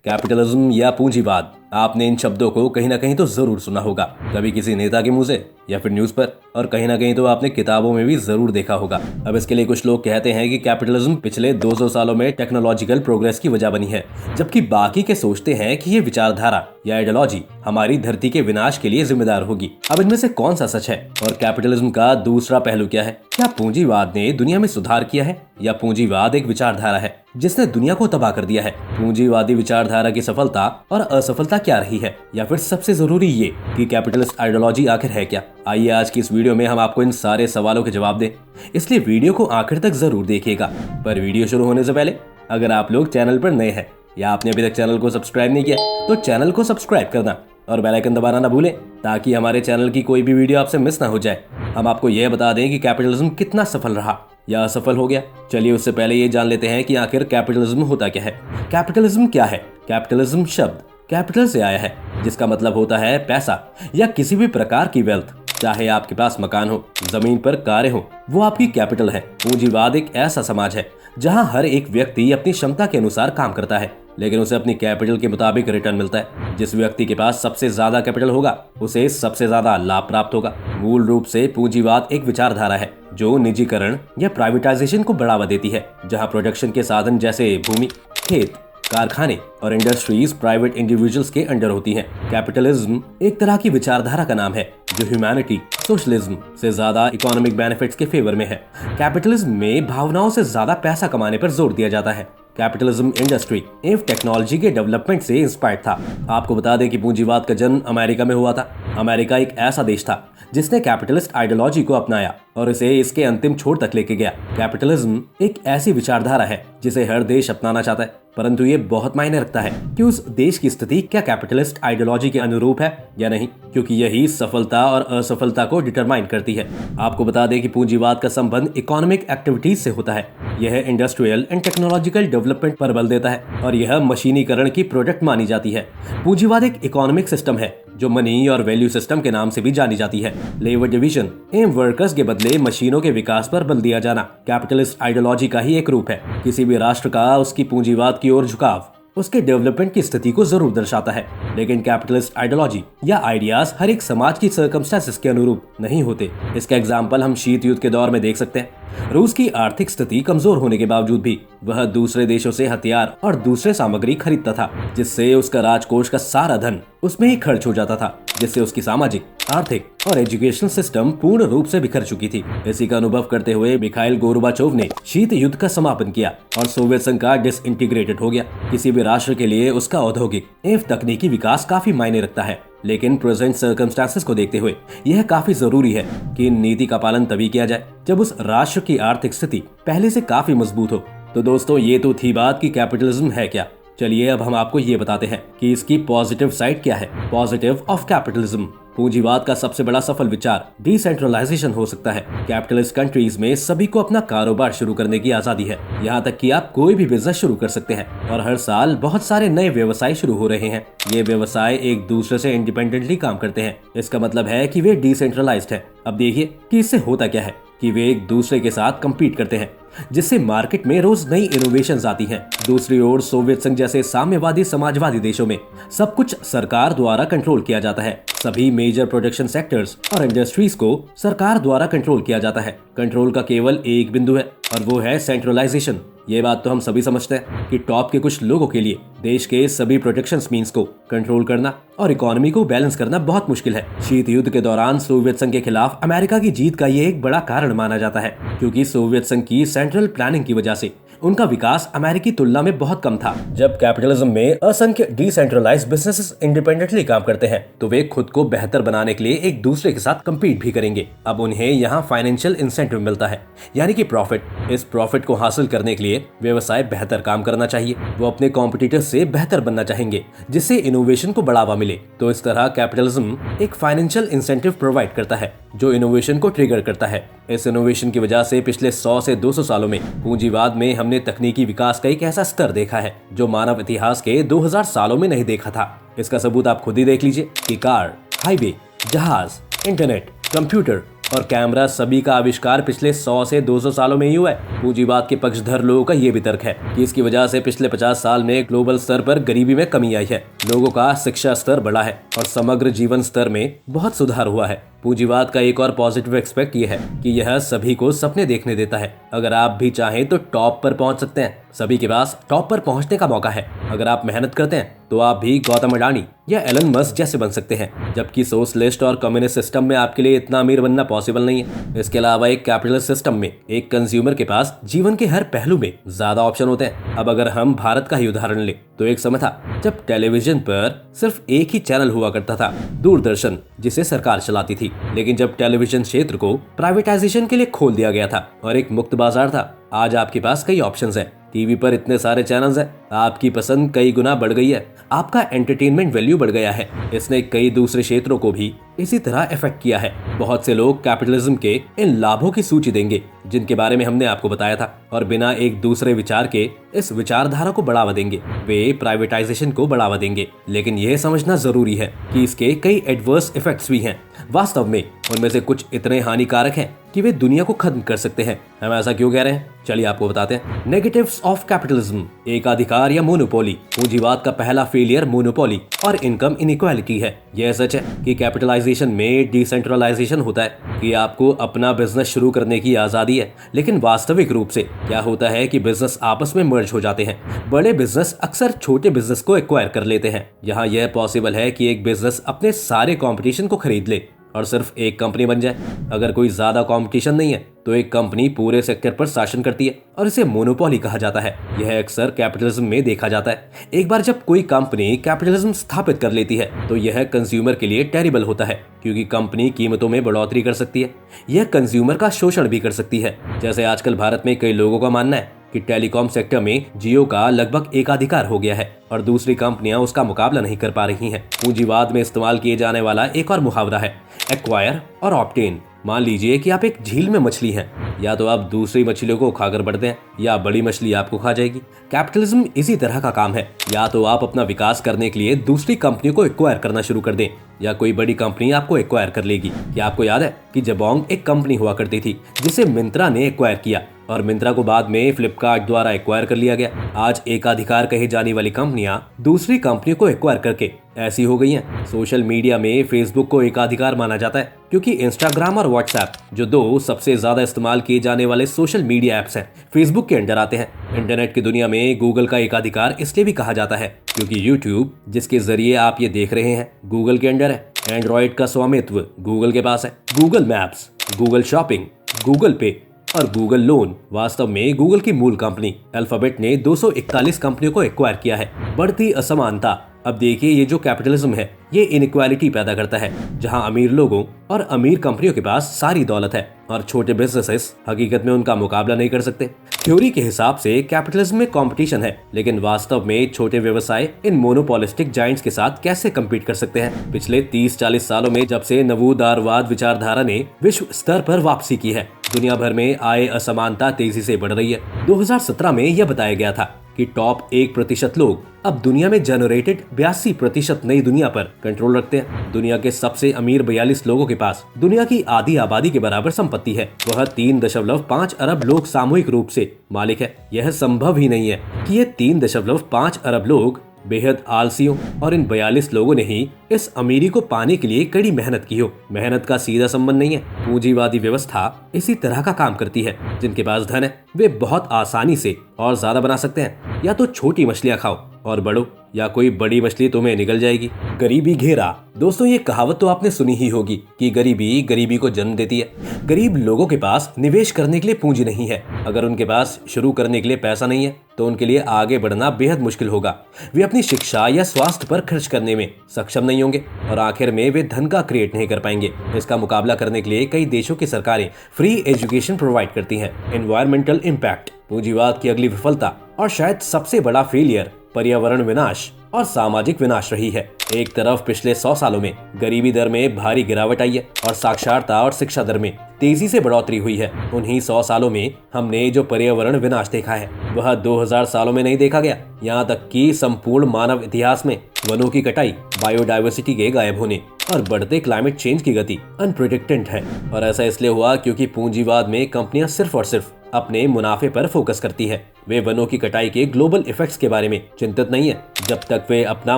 Capitalism या पूंजीवाद, आपने इन शब्दों को कहीं ना कहीं तो जरूर सुना होगा, कभी किसी नेता के मुंह से या फिर न्यूज पर, और कहीं ना कहीं तो आपने किताबों में भी जरूर देखा होगा। अब इसके लिए कुछ लोग कहते हैं कि कैपिटलिज्म पिछले 200 सालों में टेक्नोलॉजिकल प्रोग्रेस की वजह बनी है, जबकि बाकी के सोचते हैं कि ये विचारधारा या आइडियोलॉजी हमारी धरती के विनाश के लिए जिम्मेदार होगी। अब इनमें से कौन सा सच है और कैपिटलिज्म का दूसरा पहलू क्या है? क्या पूंजीवाद ने दुनिया में सुधार किया है या पूंजीवाद एक विचारधारा है जिसने दुनिया को तबाह कर दिया है? पूंजीवादी विचारधारा की सफलता और असफलता क्या रही है, या फिर सबसे जरूरी ये कि कैपिटलिस्ट आइडियोलॉजी आखिर है क्या? आइए आज की इस वीडियो में हम आपको इन सारे सवालों के जवाब दें, इसलिए वीडियो को आखिर तक जरूर देखिएगा। पर वीडियो शुरू होने से पहले अगर आप लोग चैनल पर नए हैं या आपने अभी तक चैनल को सब्सक्राइब नहीं किया तो चैनल को सब्सक्राइब करना और बेल आइकन दबाना ना भूलें, ताकि हमारे चैनल की कोई भी वीडियो आपसे मिस ना हो जाए। हम आपको यह बता दें कि कैपिटलिज्म कितना सफल रहा या असफल हो गया। चलिए उससे पहले ये जान लेते हैं कि आखिर कैपिटलिज्म होता क्या है। कैपिटलिज्म क्या है? कैपिटलिज्म शब्द कैपिटल से आया है, जिसका मतलब होता है पैसा या किसी भी प्रकार की वेल्थ। चाहे आपके पास मकान हो, जमीन पर कारें हो, वो आपकी कैपिटल है। पूंजीवाद एक ऐसा समाज है जहां हर एक व्यक्ति अपनी क्षमता के अनुसार काम करता है, लेकिन उसे अपनी कैपिटल के मुताबिक रिटर्न मिलता है। जिस व्यक्ति के पास सबसे ज्यादा कैपिटल होगा उसे सबसे ज्यादा लाभ प्राप्त होगा। मूल रूप से पूंजीवाद एक विचारधारा है जो निजीकरण या प्राइवेटाइजेशन को बढ़ावा देती है, जहां प्रोडक्शन के साधन जैसे भूमि, खेत, कारखाने और इंडस्ट्रीज प्राइवेट इंडिविजुअल्स के अंडर होती हैं। कैपिटलिज्म एक तरह की विचारधारा का नाम है जो ह्यूमैनिटी सोशलिज्म से ज्यादा इकोनॉमिक बेनिफिट्स के फेवर में है। कैपिटलिज्म में भावनाओं से ज्यादा पैसा कमाने पर जोर दिया जाता है। कैपिटलिज्म इंडस्ट्री एवं टेक्नोलॉजी के डेवलपमेंट से इंस्पायर्ड था। आपको बता दें कि पूंजीवाद का जन्म अमेरिका में हुआ था। अमेरिका एक ऐसा देश था जिसने कैपिटलिस्ट आइडियोलॉजी को अपनाया और इसे इसके अंतिम छोर तक लेके गया। कैपिटलिज्म एक ऐसी विचारधारा है जिसे हर देश अपनाना चाहता है, परंतु ये बहुत मायने रखता है कि उस देश की स्थिति क्या कैपिटलिस्ट आइडियोलॉजी के अनुरूप है या नहीं, क्योंकि यही सफलता और असफलता को डिटरमाइन करती है। आपको बता दें कि पूंजीवाद का संबंध इकोनॉमिक एक्टिविटीज से होता है। यह इंडस्ट्रियल एंड टेक्नोलॉजिकल डेवलपमेंट पर बल देता है और यह मशीनीकरण की प्रोडक्ट मानी जाती है। पूंजीवाद एक इकोनॉमिक सिस्टम है जो मनी और वैल्यू सिस्टम के नाम से भी जानी जाती है। लेबर डिवीजन एवं वर्कर्स के बदले मशीनों के विकास पर बल दिया जाना कैपिटलिस्ट आइडियोलॉजी का ही एक रूप है। किसी भी राष्ट्र का उसकी पूंजीवाद की ओर झुकाव उसके डेवलपमेंट की स्थिति को जरूर दर्शाता है, लेकिन कैपिटलिस्ट आइडियोलॉजी या आइडियाज हर एक समाज की सर्कमस्टेंसेस के अनुरूप नहीं होते। इसका एग्जाम्पल हम शीत युद्ध के दौर में देख सकते हैं। रूस की आर्थिक स्थिति कमजोर होने के बावजूद भी वह दूसरे देशों से हथियार और दूसरे सामग्री खरीदता था, जिससे उसका राजकोष का सारा धन उसमें ही खर्च हो जाता था, जिससे उसकी सामाजिक, आर्थिक और एजुकेशनल सिस्टम पूर्ण रूप से बिखर चुकी थी। इसी का अनुभव करते हुए मिखाइल गोर्बाचोव ने शीत युद्ध का समापन किया और सोवियत संघ का डिसइंटीग्रेटेड हो गया। किसी भी राष्ट्र के लिए उसका औद्योगिक एवं तकनीकी विकास काफी मायने रखता है, लेकिन प्रेजेंट सर्कमस्टेंसेस को देखते हुए यह काफी जरूरी है कि इन नीति का पालन तभी किया जाए जब उस राष्ट्र की आर्थिक स्थिति पहले से काफी मजबूत हो। तो दोस्तों, ये तो थी बात कि कैपिटलिज्म है क्या। चलिए अब हम आपको ये बताते हैं कि इसकी पॉजिटिव साइड क्या है। Positive of capitalism. पूंजीवाद का सबसे बड़ा सफल विचार डिसेंट्रलाइजेशन हो सकता है। कैपिटलिस्ट कंट्रीज में सभी को अपना कारोबार शुरू करने की आजादी है, यहाँ तक कि आप कोई भी बिजनेस शुरू कर सकते हैं और हर साल बहुत सारे नए व्यवसाय शुरू हो रहे हैं। ये व्यवसाय एक दूसरे से इंडिपेंडेंटली काम करते हैं। इसका मतलब है कि वे डिसेंट्रलाइज्ड है। अब देखिए कि इससे होता क्या है कि वे एक दूसरे के साथ कम्पीट करते हैं, जिससे मार्केट में रोज नई इनोवेशंस आती हैं। दूसरी ओर सोवियत संघ जैसे साम्यवादी समाजवादी देशों में सब कुछ सरकार द्वारा कंट्रोल किया जाता है। सभी मेजर प्रोडक्शन सेक्टर्स और इंडस्ट्रीज को सरकार द्वारा कंट्रोल किया जाता है। कंट्रोल का केवल एक बिंदु है और वो है सेंट्रलाइजेशन। ये बात तो हम सभी समझते हैं कि टॉप के कुछ लोगों के लिए देश के सभी प्रोडक्शन मीन्स को कंट्रोल करना और इकोनॉमी को बैलेंस करना बहुत मुश्किल है। शीत युद्ध के दौरान सोवियत संघ के खिलाफ अमेरिका की जीत का ये एक बड़ा कारण माना जाता है, क्योंकि सोवियत संघ की सेंट्रल प्लानिंग की वजह से उनका विकास अमेरिकी तुलना में बहुत कम था। जब कैपिटलिज्म में असंख्य डिसेंट्रलाइज्ड बिजनेसेस इंडिपेंडेंटली काम करते हैं तो वे खुद को बेहतर बनाने के लिए एक दूसरे के साथ कम्पीट भी करेंगे। अब उन्हें यहाँ फाइनेंशियल इंसेंटिव मिलता है, यानी कि प्रॉफिट। इस प्रॉफिट को हासिल करने के लिए व्यवसाय बेहतर काम करना चाहिए। वो अपने कॉम्पिटिटर्स से बेहतर बनना चाहेंगे, जिससे इनोवेशन को बढ़ावा मिले। तो इस तरह कैपिटलिज्म एक फाइनेंशियल इंसेंटिव प्रोवाइड करता है जो इनोवेशन को ट्रिगर करता है। इस इनोवेशन की वजह से पिछले 100 से 200 सालों में पूंजीवाद में हमने तकनीकी विकास का एक ऐसा स्तर देखा है जो मानव इतिहास के 2000 सालों में नहीं देखा था। इसका सबूत आप खुद ही देख लीजिए कि कार, हाईवे, जहाज, इंटरनेट, कंप्यूटर और कैमरा सभी का आविष्कार पिछले 100 से 200 सालों में ही हुआ है। पूंजीवाद के पक्षधर लोगों का ये भी तर्क है कि इसकी वजह से पिछले 50 साल में ग्लोबल स्तर पर गरीबी में कमी आई है, लोगों का शिक्षा स्तर बढ़ा है और समग्र जीवन स्तर में बहुत सुधार हुआ है। पूंजीवाद का एक और पॉजिटिव एस्पेक्ट ये है कि यह सभी को सपने देखने देता है। अगर आप भी चाहें तो टॉप पर पहुंच सकते हैं। सभी के पास टॉप पर पहुंचने का मौका है। अगर आप मेहनत करते हैं तो आप भी गौतम अडानी या एलन मस्क जैसे बन सकते हैं, जबकि सोशलिस्ट और कम्युनिस्ट सिस्टम में आपके लिए इतना अमीर बनना पॉसिबल नहीं है। इसके अलावा एक कैपिटलिस्ट सिस्टम में एक कंज्यूमर के पास जीवन के हर पहलू में ज्यादा ऑप्शन होते हैं। अब अगर हम भारत का ही उदाहरण ले तो एक समय था जब टेलीविजन पर सिर्फ एक ही चैनल हुआ करता था, दूरदर्शन, जिसे सरकार चलाती थी। लेकिन जब टेलीविजन क्षेत्र को प्राइवेटाइजेशन के लिए खोल दिया गया था और एक मुक्त बाजार था, आज आपके पास कई ऑप्शंस हैं। टीवी पर इतने सारे चैनल्स हैं, आपकी पसंद कई गुना बढ़ गई है, आपका एंटरटेनमेंट वैल्यू बढ़ गया है। इसने कई दूसरे क्षेत्रों को भी इसी तरह इफेक्ट किया है। बहुत से लोग कैपिटलिज्म के इन लाभों की सूची देंगे जिनके बारे में हमने आपको बताया था, और बिना एक दूसरे विचार के इस विचारधारा को बढ़ावा देंगे। वे प्राइवेटाइजेशन को बढ़ावा देंगे, लेकिन यह समझना जरूरी है कि इसके कई एडवर्स इफेक्ट्स भी हैं। वास्तव में उनमें से कुछ इतने हानिकारक हैं कि वे दुनिया को खत्म कर सकते हैं। हम ऐसा क्यों कह रहे हैं, चलिए आपको बताते हैं। नेगेटिव्स ऑफ कैपिटलिज्म, एकाधिकार या मोनोपोली। पूंजीवाद का पहला फेलियर मोनोपोली और इनकम इनइक्वालिटी है। यह सच है कि कैपिटलाइजेशन में डिसेंट्रलाइजेशन होता है, कि आपको अपना बिजनेस शुरू करने की आजादी है, लेकिन वास्तविक रूप से क्या होता है कि बिजनेस आपस में मर्ज हो जाते हैं। बड़े बिजनेस अक्सर छोटे बिजनेस को एक्वायर कर लेते हैं। यहाँ यह पॉसिबल है कि एक बिजनेस अपने सारे कंपटीशन को खरीद ले और सिर्फ एक कंपनी बन जाए। अगर कोई ज्यादा कंपटीशन नहीं है तो एक कंपनी पूरे सेक्टर पर शासन करती है और इसे मोनोपोली कहा जाता है। यह अक्सर कैपिटलिज्म में देखा जाता है। एक बार जब कोई कंपनी कैपिटलिज्म स्थापित कर लेती है तो यह कंज्यूमर के लिए टेरिबल होता है, क्योंकि कंपनी कीमतों में बढ़ोतरी कर सकती है। यह कंज्यूमर का शोषण भी कर सकती है। जैसे आजकल भारत में कई लोगों का मानना है कि टेलीकॉम सेक्टर में जियो का लगभग एकाधिकार हो गया है और दूसरी कंपनियां उसका मुकाबला नहीं कर पा रही हैं। पूंजीवाद में इस्तेमाल किए जाने वाला एक और मुहावरा है एक्वायर और ऑब्टेन। मान लीजिए कि आप एक झील में मछली हैं, या तो आप दूसरी मछलियों को खाकर बढ़ते हैं या बड़ी मछली आपको खा जाएगी। कैपिटलिज्म इसी तरह का काम है, या तो आप अपना विकास करने के लिए दूसरी कंपनियों को एक्वायर करना शुरू कर दें या कोई बड़ी कंपनी आपको एक्वायर कर लेगी। क्या आपको याद है कि जबोंग एक कंपनी हुआ करती थी जिसे मिंत्रा ने एक्वायर किया और मिंत्रा को बाद में फ्लिपकार्ट द्वारा एक्वायर कर लिया गया। आज एकाधिकार कही जाने वाली कंपनियां दूसरी कंपनियों को एक्वायर करके ऐसी हो गई हैं। सोशल मीडिया में फेसबुक को एकाधिकार माना जाता है क्योंकि इंस्टाग्राम और व्हाट्सएप, जो दो सबसे ज्यादा इस्तेमाल किए जाने वाले सोशल मीडिया ऐप्स हैं, फेसबुक के अंडर आते हैं। इंटरनेट की दुनिया में गूगल का एकाधिकार इसलिए भी कहा जाता है क्योंकि यूट्यूब, जिसके जरिए आप ये देख रहे हैं, गूगल के अंडर है। एंड्रॉइड का स्वामित्व गूगल के पास है। Google maps, Google shopping, Google पे और गूगल लोन वास्तव में गूगल की मूल कंपनी अल्फाबेट ने 241 कंपनियों को एक्वायर किया है। बढ़ती असमानता। अब देखिए, ये जो कैपिटलिज्म है ये इनइक्वालिटी पैदा करता है, जहां अमीर लोगों और अमीर कंपनियों के पास सारी दौलत है और छोटे बिजनेसेस हकीकत में उनका मुकाबला नहीं कर सकते। थ्योरी के हिसाब से कैपिटलिज्म में कंपटीशन है, लेकिन वास्तव में छोटे व्यवसाय इन मोनोपोलिस्टिक जायंट्स के साथ कैसे कम्पीट कर सकते हैं। पिछले 30-40 सालों में जब से नवोदारवाद विचारधारा ने विश्व स्तर पर वापसी की है, दुनिया भर में आय असमानता तेजी से बढ़ रही है। 2017 में यह बताया गया था कि टॉप 1% लोग अब दुनिया में जनरेटेड 82% नई दुनिया पर कंट्रोल रखते हैं। दुनिया के सबसे अमीर 42 लोगों के पास दुनिया की आधी आबादी के बराबर संपत्ति है। वह 3.5 अरब लोग सामूहिक रूप से मालिक है। यह संभव ही नहीं है कि ये 3.5 अरब लोग बेहद आलसी हो और इन 42 लोगों ने ही इस अमीरी को पाने के लिए कड़ी मेहनत की हो। मेहनत का सीधा संबंध नहीं है। पूंजीवादी व्यवस्था इसी तरह का काम करती है। जिनके पास धन है वे बहुत आसानी से और ज्यादा बना सकते हैं। या तो छोटी मछलियां खाओ और बढ़ो, या कोई बड़ी मछली तुम्हें निगल जाएगी। गरीबी घेरा। दोस्तों, ये कहावत तो आपने सुनी ही होगी कि गरीबी गरीबी को जन्म देती है। गरीब लोगों के पास निवेश करने के लिए पूंजी नहीं है। अगर उनके पास शुरू करने के लिए पैसा नहीं है तो उनके लिए आगे बढ़ना बेहद मुश्किल होगा। वे अपनी शिक्षा या स्वास्थ्य पर खर्च करने में सक्षम नहीं होंगे और आखिर में वे धन का क्रिएट नहीं कर पाएंगे। इसका मुकाबला करने के लिए कई देशों की सरकारें फ्री एजुकेशन प्रोवाइड करती हैं। Environmental impact. पूंजीवाद की अगली विफलता और शायद सबसे बड़ा फेलियर पर्यावरण विनाश और सामाजिक विनाश रही है। एक तरफ पिछले 100 सालों में गरीबी दर में भारी गिरावट आई है और साक्षरता और शिक्षा दर में तेजी से बढ़ोतरी हुई है। उन्हीं 100 सालों में हमने जो पर्यावरण विनाश देखा है वह 2000 सालों में नहीं देखा गया। यहाँ तक कि संपूर्ण मानव इतिहास में वनों की कटाई, बायोडायवर्सिटी के गायब होने और बढ़ते क्लाइमेट चेंज की गति अनप्रेडिक्टेड है। और ऐसा इसलिए हुआ क्योंकि पूंजीवाद में कंपनियां सिर्फ और सिर्फ अपने मुनाफे पर फोकस करती है। वे वनों की कटाई के ग्लोबल इफेक्ट्स के बारे में चिंतित नहीं है। जब तक वे अपना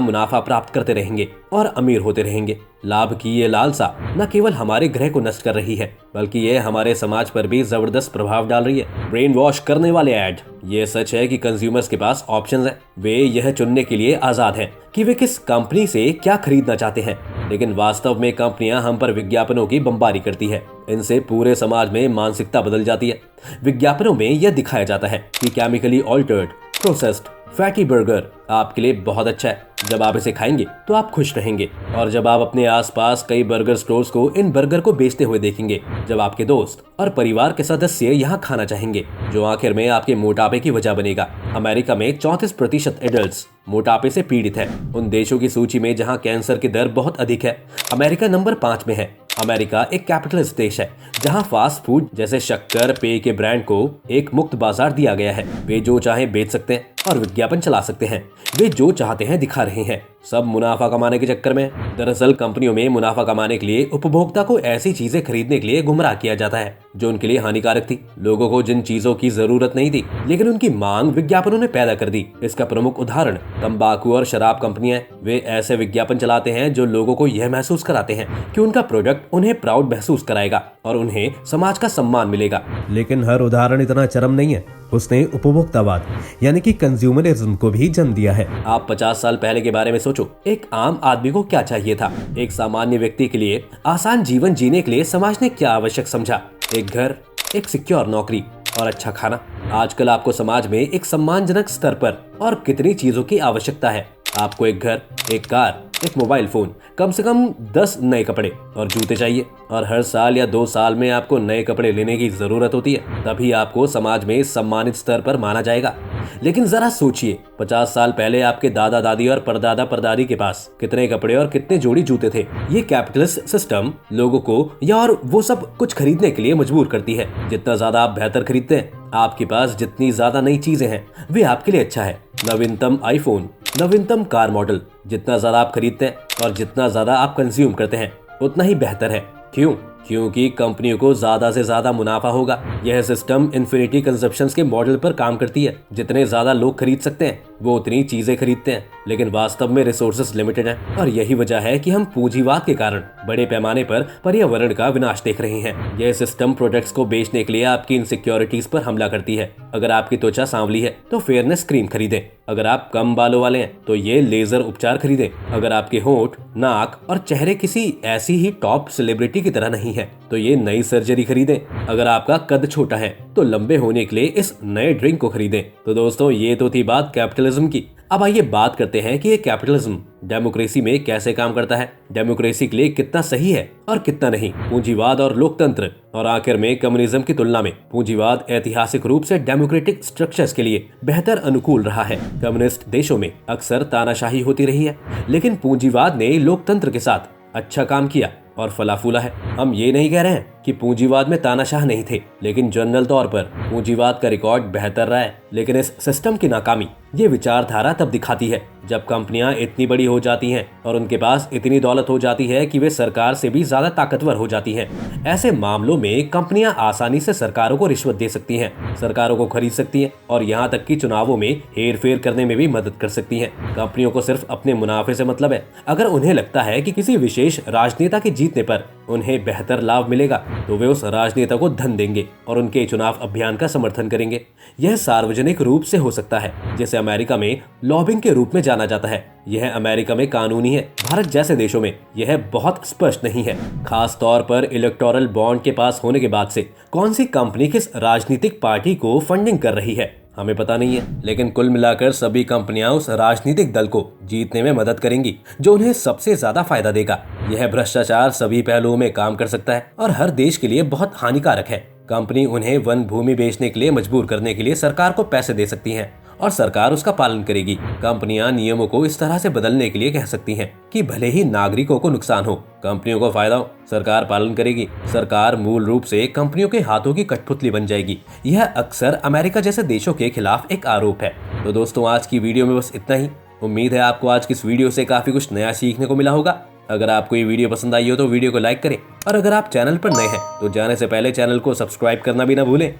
मुनाफा प्राप्त करते रहेंगे और अमीर होते रहेंगे। लाभ की ये लालसा न केवल हमारे ग्रह को नष्ट कर रही है बल्कि ये हमारे समाज पर भी जबरदस्त प्रभाव डाल रही है। ब्रेन वॉश करने वाले ऐड। ये सच है कि कंज्यूमर्स के पास ऑप्शंस हैं। वे यह चुनने के लिए आजाद हैं कि वे किस कंपनी से क्या खरीदना चाहते हैं, लेकिन वास्तव में कंपनियां हम पर विज्ञापनों की बमबारी करती है। इनसे पूरे समाज में मानसिकता बदल जाती है। विज्ञापनों में यह दिखाया जाता है कि chemically altered, processed, fatty burger आपके लिए बहुत अच्छा है। जब आप इसे खाएंगे तो आप खुश रहेंगे। और जब आप अपने आसपास कई बर्गर स्टोर्स को इन बर्गर को बेचते हुए देखेंगे, जब आपके दोस्त और परिवार के सदस्य यहाँ खाना चाहेंगे, जो आखिर में आपके मोटापे की वजह बनेगा। अमेरिका में 34% एडल्ट्स मोटापे से पीड़ित है। उन देशों की सूची में जहाँ कैंसर की दर बहुत अधिक है, अमेरिका नंबर 5 में है। अमेरिका एक कैपिटलिस्ट देश है जहां फास्ट फूड जैसे शक्कर, पेय के ब्रांड को एक मुक्त बाजार दिया गया है। वे जो चाहे बेच सकते हैं और विज्ञापन चला सकते हैं। वे जो चाहते हैं दिखा रहे हैं, सब मुनाफा कमाने के चक्कर में। दरअसल कंपनियों में मुनाफा कमाने के लिए उपभोक्ता को ऐसी चीजें खरीदने के लिए गुमराह किया जाता है जो उनके लिए हानिकारक थी। लोगों को जिन चीजों की जरूरत नहीं थी लेकिन उनकी मांग विज्ञापनों ने पैदा कर दी। इसका प्रमुख उदाहरण तंबाकू और शराब कंपनियां हैं। वे ऐसे विज्ञापन चलाते हैं जो लोगों को यह महसूस कराते हैं कि उनका प्रोडक्ट उन्हें प्राउड महसूस कराएगा और उन्हें समाज का सम्मान मिलेगा। लेकिन हर उदाहरण इतना चरम नहीं है। उसने उपभोक्तावाद यानी कि कंज्यूमरिज्म को भी जन्म दिया है। आप 50 साल पहले के बारे में सोचो। एक आम आदमी को क्या चाहिए था? एक सामान्य व्यक्ति के लिए आसान जीवन जीने के लिए समाज ने क्या आवश्यक समझा? एक घर, एक सिक्योर नौकरी और अच्छा खाना। आजकल आपको समाज में एक सम्मानजनक स्तर पर और कितनी चीजों की आवश्यकता है? आपको एक घर, एक कार, एक मोबाइल फोन, कम से कम 10 नए कपड़े और जूते चाहिए। और हर साल या 2 साल में आपको नए कपड़े लेने की जरूरत होती है। तभी आपको समाज में सम्मानित स्तर पर माना जाएगा। लेकिन जरा सोचिए, 50 साल पहले आपके दादा दादी और परदादा परदादी के पास कितने कपड़े और कितने जोड़ी जूते थे? ये कैपिटलिस्ट सिस्टम लोगों को या और वो सब कुछ खरीदने के लिए मजबूर करती है। जितना ज्यादा आप बेहतर खरीदते हैं, आपके पास जितनी ज्यादा नई चीजें हैं, वे आपके लिए अच्छा है। नवीनतम आईफोन, नवीनतम कार मॉडल, जितना ज्यादा आप खरीदते हैं और जितना ज्यादा आप कंज्यूम करते हैं उतना ही बेहतर है। क्यों? क्योंकि कंपनियों को ज्यादा से ज्यादा मुनाफा होगा। यह सिस्टम इन्फिनिटी कंजप्शन के मॉडल पर काम करती है। जितने ज्यादा लोग खरीद सकते हैं वो उतनी चीजें खरीदते हैं, लेकिन वास्तव में रिसोर्सेज लिमिटेड हैं। और यही वजह है कि हम पूंजीवाद के कारण बड़े पैमाने पर पर्यावरण का विनाश देख रहे हैं। यह सिस्टम प्रोडक्ट्स को बेचने के लिए आपकी इनसिक्योरिटीज पर हमला करती है। अगर आपकी त्वचा सांवली है तो फेयरनेस क्रीम खरीदें। अगर आप कम बालों वाले हैं तो ये लेजर उपचार खरीदें। अगर आपके होंठ, नाक और चेहरे किसी ऐसी ही टॉप सेलिब्रिटी की तरह नहीं है तो ये नई सर्जरी खरीदें। अगर आपका कद छोटा है तो लंबे होने के लिए इस नए ड्रिंक को खरीदें। तो दोस्तों, ये तो थी बात कैपिटलिज्म की। अब आइए बात करते हैं कि ये कैपिटलिज्म डेमोक्रेसी में कैसे काम करता है, डेमोक्रेसी के लिए कितना सही है और कितना नहीं, पूंजीवाद और लोकतंत्र, और आखिर में कम्युनिज्म की तुलना में पूंजीवाद ऐतिहासिक रूप से डेमोक्रेटिक स्ट्रक्चर्स के लिए बेहतर अनुकूल रहा है। कम्युनिस्ट देशों में अक्सर तानाशाही होती रही है, लेकिन पूंजीवाद ने लोकतंत्र के साथ अच्छा काम किया और फला फूला है। हम ये नहीं कह रहे हैं कि पूंजीवाद में तानाशाह नहीं थे, लेकिन जनरल तौर पर पूंजीवाद का रिकॉर्ड बेहतर रहा है। लेकिन इस सिस्टम की नाकामी ये विचारधारा तब दिखाती है जब कंपनियां इतनी बड़ी हो जाती हैं और उनके पास इतनी दौलत हो जाती है कि वे सरकार से भी ज्यादा ताकतवर हो जाती हैं। ऐसे मामलों में कंपनियां आसानी से सरकारों को रिश्वत दे सकती हैं, सरकारों को खरीद सकती हैं और यहाँ तक कि चुनावों में हेर फेर करने में भी मदद कर सकती हैं। कंपनियों को सिर्फ अपने मुनाफे से मतलब है। अगर उन्हें लगता है कि किसी विशेष राजनेता के जीतने पर उन्हें बेहतर लाभ मिलेगा तो वे उस राजनेता को धन देंगे और उनके चुनाव अभियान का समर्थन करेंगे। यह सार्वजनिक रूप से हो सकता है, जिसे अमेरिका में लॉबिंग के रूप में जाना जाता है। यह अमेरिका में कानूनी है। भारत जैसे देशों में यह बहुत स्पष्ट नहीं है, खास तौर पर इलेक्टोरल बॉन्ड के पास होने के बाद से कौन सी कंपनी किस राजनीतिक पार्टी को फंडिंग कर रही है हमें पता नहीं है। लेकिन कुल मिलाकर सभी कंपनियां उस राजनीतिक दल को जीतने में मदद करेंगी जो उन्हें सबसे ज्यादा फायदा देगा। यह भ्रष्टाचार सभी पहलुओं में काम कर सकता है और हर देश के लिए बहुत हानिकारक है। कंपनी उन्हें वन भूमि बेचने के लिए मजबूर करने के लिए सरकार को पैसे दे सकती है और सरकार उसका पालन करेगी। कंपनियां नियमों को इस तरह से बदलने के लिए कह सकती हैं कि भले ही नागरिकों को नुकसान हो, कंपनियों को फायदा हो, सरकार पालन करेगी। सरकार मूल रूप से कंपनियों के हाथों की कठपुतली बन जाएगी। यह अक्सर अमेरिका जैसे देशों के खिलाफ एक आरोप है। तो दोस्तों, आज की वीडियो में बस इतना ही। उम्मीद है आपको आज की इस वीडियो से काफी कुछ नया सीखने को मिला होगा। अगर आपको ये वीडियो पसंद आई हो तो वीडियो को लाइक करें, और अगर आप चैनल पर नए हैं तो जाने से पहले चैनल को सब्सक्राइब करना भी ना भूलें।